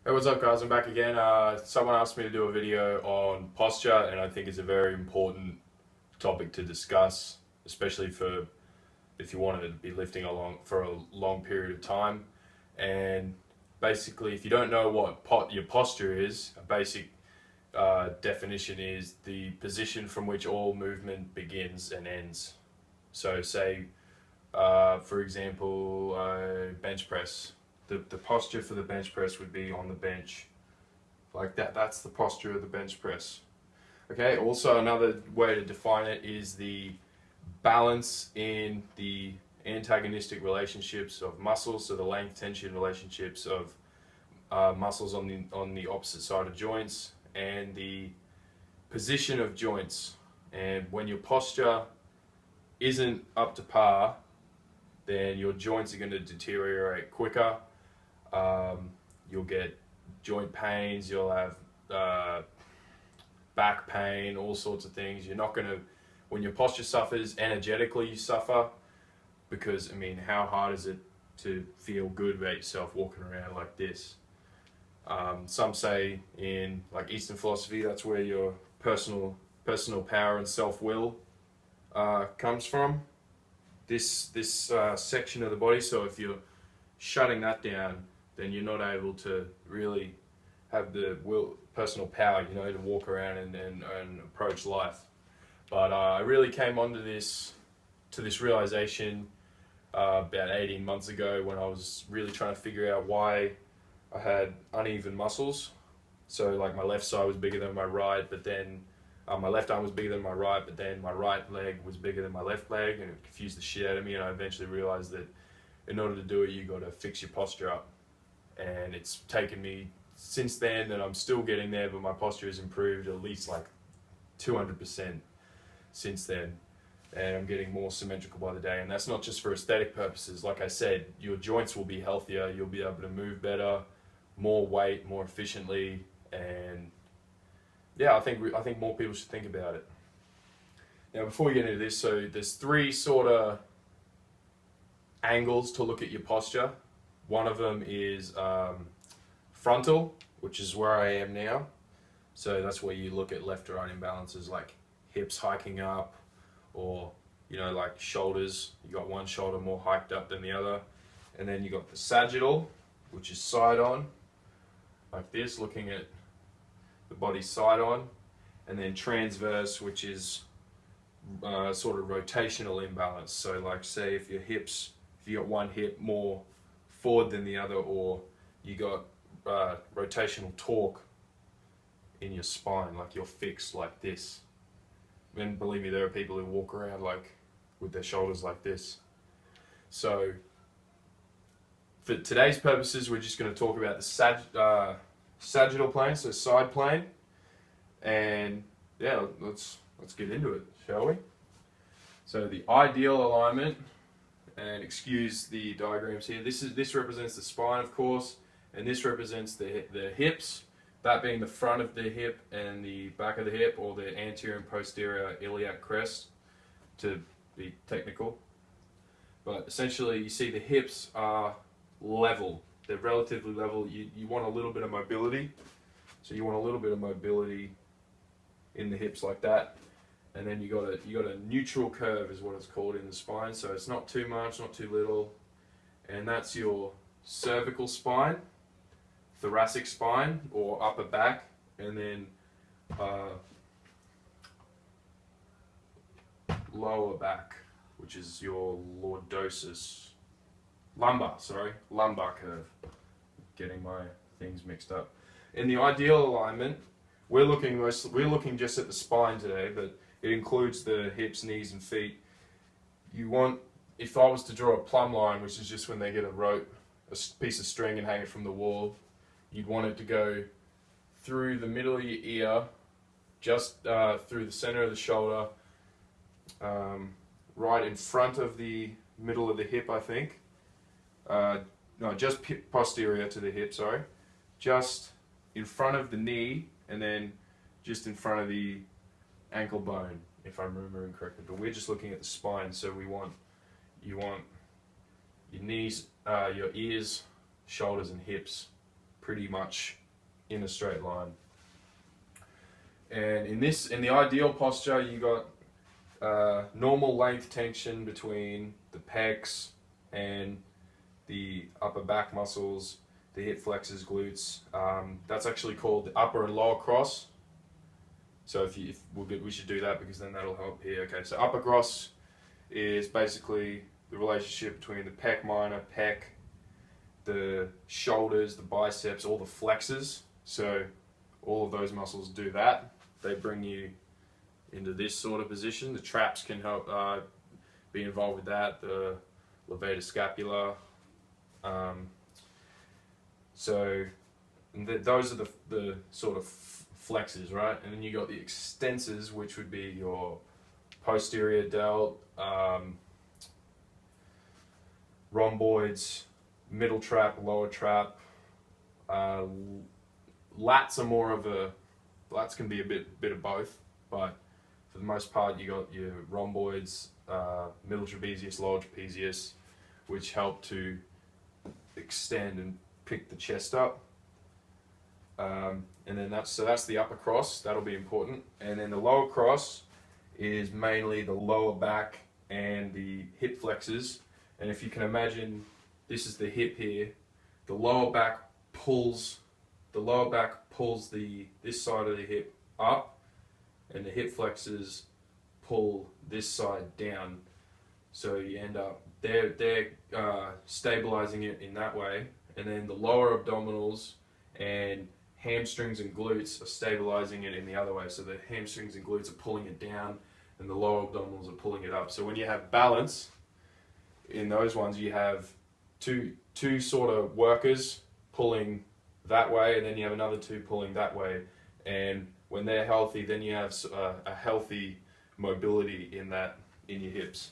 Hey, what's up guys? I'm back again. Someone asked me to do a video on posture, and I think it's a very important topic to discuss, especially for if you want to be lifting along for a long period of time. And basically, if you don't know what your posture is, a basic definition is the position from which all movement begins and ends. So say, for example, bench press. The posture for the bench press would be on the bench like that. That's the posture of the bench press. Okay, also another way to define it is the balance in the antagonistic relationships of muscles, so the length tension relationships of muscles on the opposite side of joints, and the position of joints. And when your posture isn't up to par, then your joints are going to deteriorate quicker. You'll get joint pains, you'll have back pain, all sorts of things. You're not going to, when your posture suffers, energetically you suffer, because, I mean, how hard is it to feel good about yourself walking around like this? Some say in like Eastern philosophy, that's where your personal power and self-will comes from. This section of the body. So if you're shutting that down, then you're not able to really have the personal power, to walk around and approach life. But I really came onto this realization about 18 months ago, when I was really trying to figure out why I had uneven muscles. So like my left side was bigger than my right, but then my left arm was bigger than my right, but then my right leg was bigger than my left leg, and it confused the shit out of me. And I eventually realized that in order to do it, you got to fix your posture up. And it's taken me since then, that I'm still getting there, but my posture has improved at least like 200% since then. And I'm getting more symmetrical by the day. And that's not just for aesthetic purposes. Like I said, your joints will be healthier, you'll be able to move better, more weight, more efficiently. And yeah, I think more people should think about it. Now, before we get into this, so there's three sort of angles to look at your posture. One of them is frontal, which is where I am now. So that's where you look at left to right imbalances, like hips hiking up, or like shoulders. You got one shoulder more hiked up than the other. And then you got the sagittal, which is side on, like this, looking at the body side on. And then transverse, which is sort of rotational imbalance. So like, say if you got one hip more forward than the other, or you got rotational torque in your spine, like you're fixed like this. And believe me, there are people who walk around like with their shoulders like this. So for today's purposes, we're just going to talk about the sagittal plane, so side plane. And yeah, let's get into it, shall we? So the ideal alignment, and excuse the diagrams here, this represents the spine, of course, and this represents the hips, that being the front of the hip and the back of the hip, or the anterior and posterior iliac crest, to be technical. But essentially, you see the hips are level, they're relatively level. You want a little bit of mobility, so you want a little bit of mobility in the hips like that. And then you got a neutral curve, is what it's called in the spine. So it's not too much, not too little. And that's your cervical spine, thoracic spine, or upper back, and then lower back, which is your lumbar curve. Getting my things mixed up. In the ideal alignment, we're looking just at the spine today, but it includes the hips, knees, and feet. You want, if I was to draw a plumb line, which is just when they get a piece of string and hang it from the wall, you'd want it to go through the middle of your ear, just through the center of the shoulder, right in front of the middle of the hip, I think. No, just posterior to the hip, sorry. Just in front of the knee, and then just in front of the ankle bone, if I'm remembering correctly. But we're just looking at the spine, so you want your knees, your ears, shoulders, and hips pretty much in a straight line. And in the ideal posture, you got normal length tension between the pecs and the upper back muscles, the hip flexors, glutes. That's actually called the upper and lower cross. So we should do that because then that'll help here. Okay, so upper cross is basically the relationship between the pec minor, pec, the shoulders, the biceps, all the flexors. So all of those muscles do that. They bring you into this sort of position. The traps can help be involved with that. The levator scapula. Those are the sort of flexors, right? And then you got the extensors, which would be your posterior delt, rhomboids, middle trap, lower trap. Lats are more of a, lats can be a bit of both, but for the most part you got your rhomboids, middle trapezius, lower trapezius, which help to extend and pick the chest up. And then that's the upper cross, that'll be important. And then the lower cross is mainly the lower back and the hip flexors. And if you can imagine, this is the hip here, the lower back pulls this side of the hip up, and the hip flexors pull this side down. So you end up, they're stabilizing it in that way, and then the lower abdominals and hamstrings and glutes are stabilizing it in the other way. So the hamstrings and glutes are pulling it down, and the lower abdominals are pulling it up. So when you have balance in those ones, you have two sort of workers pulling that way, and then you have another two pulling that way. And when they're healthy, then you have a healthy mobility in your hips.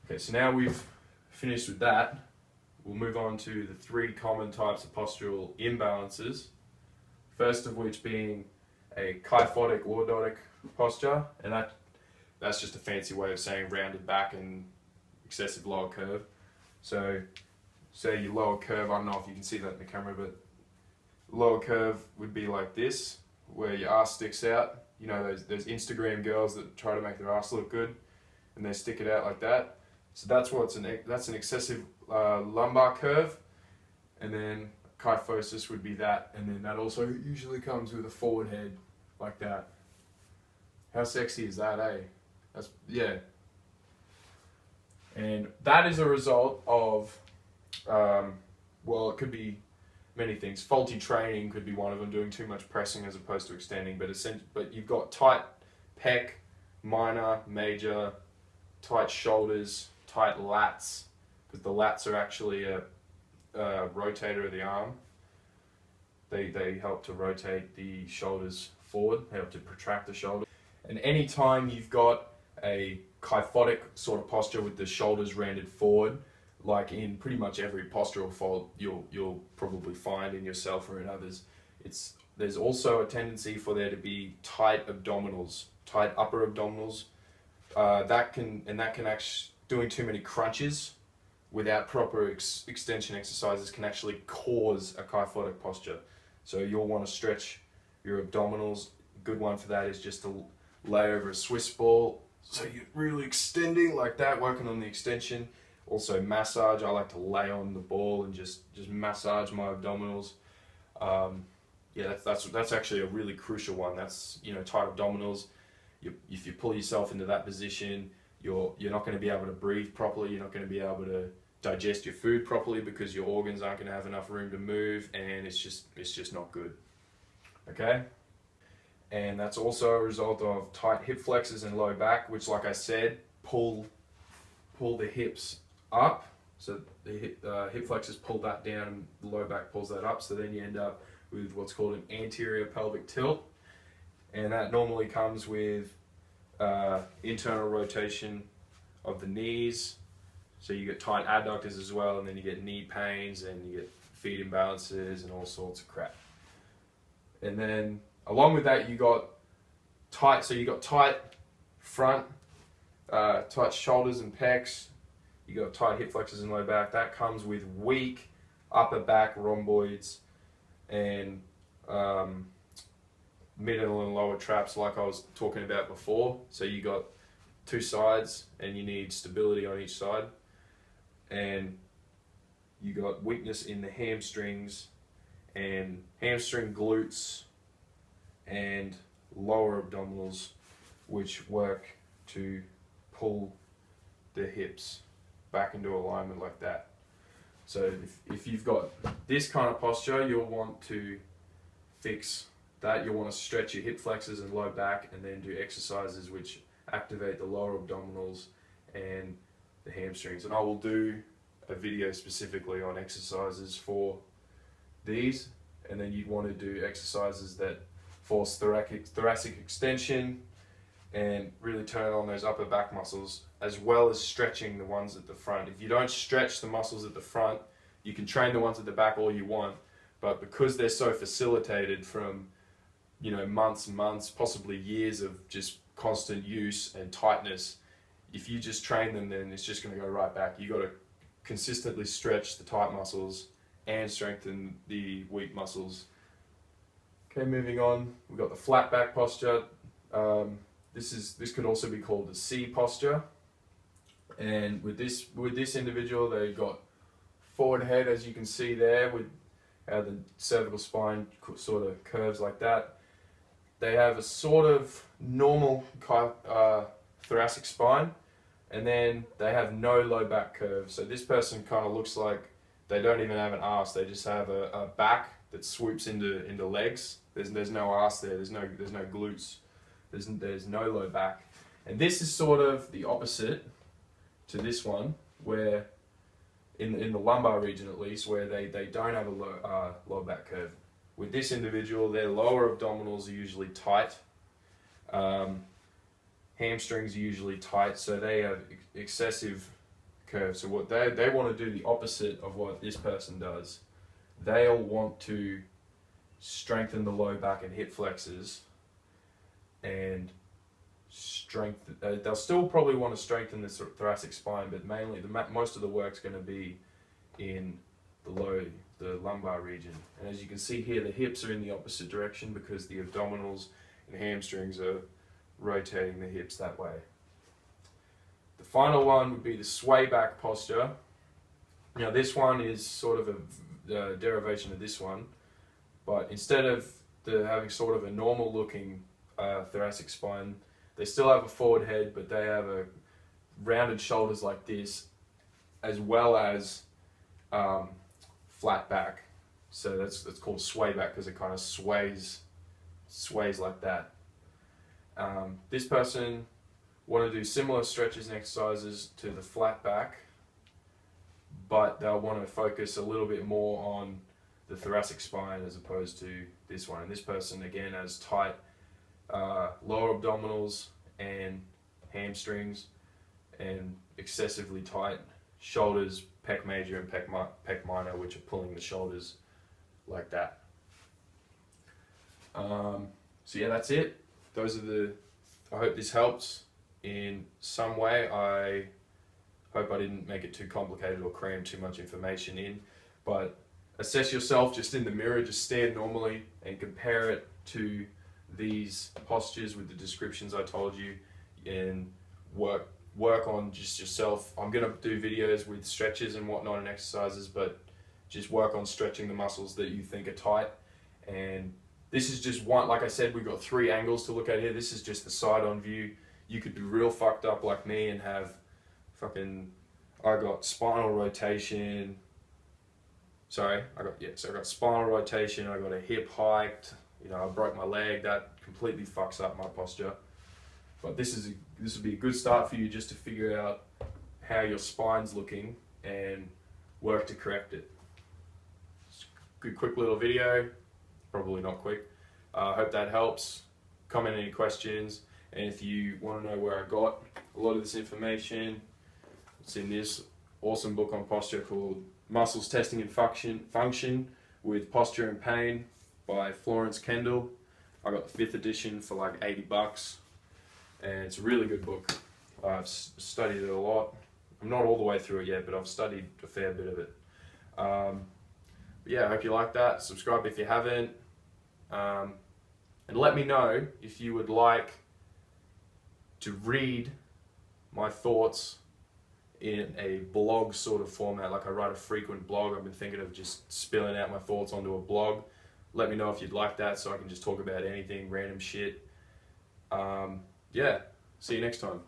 Okay, so now we've finished with that. We'll move on to the 3 common types of postural imbalances. First of which being a kyphotic lordotic posture, and that's just a fancy way of saying rounded back and excessive lower curve. So say your lower curve, I don't know if you can see that in the camera, but lower curve would be like this, where your ass sticks out. You know those Instagram girls that try to make their ass look good, and they stick it out like that. So that's an excessive lumbar curve, and then kyphosis would be that, and then that also usually comes with a forward head like that. How sexy is that, eh? Yeah. And that is a result of, well, it could be many things. Faulty training could be one of them, doing too much pressing as opposed to extending, but you've got tight pec, minor, major, tight shoulders, tight lats, because the lats are actually a rotator of the arm. They help to rotate the shoulders forward, they help to protract the shoulder. And any time you've got a kyphotic sort of posture with the shoulders rounded forward, like in pretty much every postural fault you'll probably find in yourself or in others, there's also a tendency for there to be tight abdominals, tight upper abdominals. That can actually, doing too many crunches without proper extension exercises can actually cause a kyphotic posture. So you'll want to stretch your abdominals. A good one for that is just to lay over a Swiss ball. So you're really extending like that, working on the extension. Also massage, I like to lay on the ball and just massage my abdominals. Yeah, that's actually a really crucial one. That's, tight abdominals. If you pull yourself into that position, you're not going to be able to breathe properly. You're not going to be able to digest your food properly because your organs aren't going to have enough room to move, and it's just not good. Okay? And that's also a result of tight hip flexors and low back, which, like I said, pull the hips up. So the hip flexors pull that down and the low back pulls that up. So then you end up with what's called an anterior pelvic tilt. And that normally comes with internal rotation of the knees. So you get tight adductors as well, and then you get knee pains and you get feet imbalances and all sorts of crap. And then along with that, you got tight front, tight shoulders and pecs. You got tight hip flexors and low back. That comes with weak upper back rhomboids, and middle and lower traps like I was talking about before. So you got two sides and you need stability on each side, and you got weakness in the hamstrings and hamstring glutes and lower abdominals, which work to pull the hips back into alignment like that. So if you've got this kind of posture, you'll want to fix that. You'll want to stretch your hip flexors and low back, and then do exercises which activate the lower abdominals and the hamstrings. And I will do a video specifically on exercises for these, and then you'd want to do exercises that force thoracic extension and really turn on those upper back muscles, as well as stretching the ones at the front. If you don't stretch the muscles at the front, you can train the ones at the back all you want, but because they're so facilitated from, you know, months and months, possibly years of just constant use and tightness, if you just train them, then it's just going to go right back. You got to consistently stretch the tight muscles and strengthen the weak muscles. Okay, moving on, we've got the flat back posture. This could also be called the C posture. And with this individual, they got forward head, as you can see there, with how the cervical spine sort of curves like that. They have a sort of normal thoracic spine, and then they have no low back curve. So this person kind of looks like they don't even have an arse. They just have a back that swoops into legs. There's no arse there. There's no glutes. There's no low back. And this is sort of the opposite to this one, where in the lumbar region at least, where they don't have a low back curve. With this individual, their lower abdominals are usually tight. Hamstrings are usually tight, so they have excessive curve. So what they want to do the opposite of what this person does. They'll want to strengthen the low back and hip flexors, and they'll still probably want to strengthen the thoracic spine, but mainly most of the work's going to be in the lumbar region. And as you can see here, the hips are in the opposite direction because the abdominals and hamstrings are rotating the hips that way. The final one would be the sway back posture. Now this one is sort of a derivation of this one, but instead of having sort of a normal looking thoracic spine, they still have a forward head, but they have a rounded shoulders like this, as well as flat back. So that's called sway back because it kind of sways like that. This person want to do similar stretches and exercises to the flat back, but they'll want to focus a little bit more on the thoracic spine as opposed to this one. And this person again has tight lower abdominals and hamstrings, and excessively tight shoulders, pec major and pec minor, which are pulling the shoulders like that. So yeah, that's it. Those are I hope this helps in some way. I hope I didn't make it too complicated or cram too much information in, but assess yourself just in the mirror, just stand normally and compare it to these postures with the descriptions I told you, and work on just yourself. I'm going to do videos with stretches and whatnot and exercises, but just work on stretching the muscles that you think are tight. And this is just one, like I said, we've got 3 angles to look at here. This is just the side on view. You could be real fucked up like me and have I got spinal rotation. Sorry, I got spinal rotation, I got a hip hiked, you know, I broke my leg. That completely fucks up my posture. But this would be a good start for you, just to figure out how your spine's looking and work to correct it. Good quick little video, probably not quick. Hope that helps. Comment any questions, and if you want to know where I got a lot of this information, it's in this awesome book on posture called Muscles Testing and Function with Posture and Pain by Florence Kendall. I got the 5th edition for like $80, and it's a really good book. I've studied it a lot. I'm not all the way through it yet, but I've studied a fair bit of it. But yeah, I hope you like that. Subscribe if you haven't. And let me know if you would like to read my thoughts in a blog sort of format. Like I write a frequent blog. I've been thinking of just spilling out my thoughts onto a blog. Let me know if you'd like that so I can just talk about anything, random shit. Yeah, see you next time.